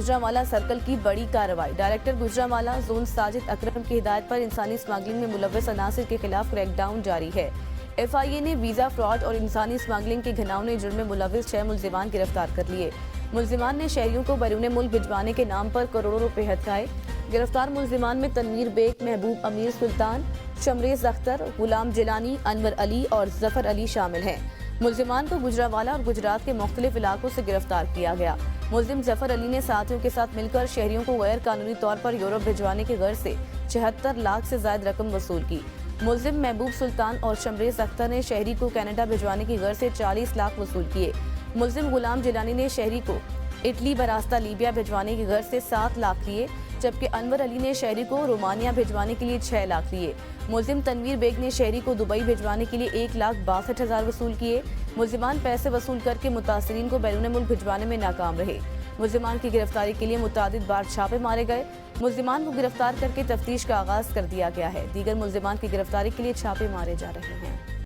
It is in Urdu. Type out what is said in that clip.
گجرانوالہ سرکل کی بڑی کارروائی۔ ڈائریکٹر گجرانوالہ زون ساجد اکرم کی ہدایت پر انسانی اسمگلنگ میں ملوث عناصر کے خلاف کریک ڈاؤن جاری ہے۔ ایف آئی اے نے ویزا فراڈ اور انسانی اسمگلنگ کے گھناؤنے جرم میں ملوث 6 ملزمان گرفتار کر لیے۔ ملزمان نے شہریوں کو بیرون ملک بھجوانے کے نام پر کروڑوں روپے ہتھائے۔ گرفتار ملزمان میں تنویر بیگ، محبوب امیر سلطان، شمریز اختر، غلام جیلانی، انور علی اور ظفر علی شامل ہیں۔ ملزمان کو گجرانوالہ اور گجرات کے مختلف علاقوں سے گرفتار کیا گیا۔ ملزم ظفر علی نے ساتھیوں کے ساتھ مل کر شہریوں کو غیر قانونی طور پر یورپ بھجوانے کی غرض سے 76 لاکھ سے زائد رقم وصول کی۔ ملزم محبوب سلطان اور شمریز اختر نے شہری کو کینیڈا بھجوانے کی غرض سے 40 لاکھ وصول کیے۔ ملزم غلام جیلانی نے شہری کو اٹلی براستہ لیبیا بھجوانے کی غرض سے 7 لاکھ لیے، جبکہ انور علی نے شہری کو رومانیہ بھجوانے کے لیے 6 لاکھ لیے۔ ملزم تنویر بیگ نے شہری کو دبئی بھجوانے کے لیے 1,62,000 وصول کیے۔ ملزمان پیسے وصول کر کے متاثرین کو بیرون ملک بھجوانے میں ناکام رہے۔ ملزمان کی گرفتاری کے لیے متعدد بار چھاپے مارے گئے۔ ملزمان کو گرفتار کر کے تفتیش کا آغاز کر دیا گیا ہے۔ دیگر ملزمان کی گرفتاری کے لیے چھاپے مارے جا رہے ہیں۔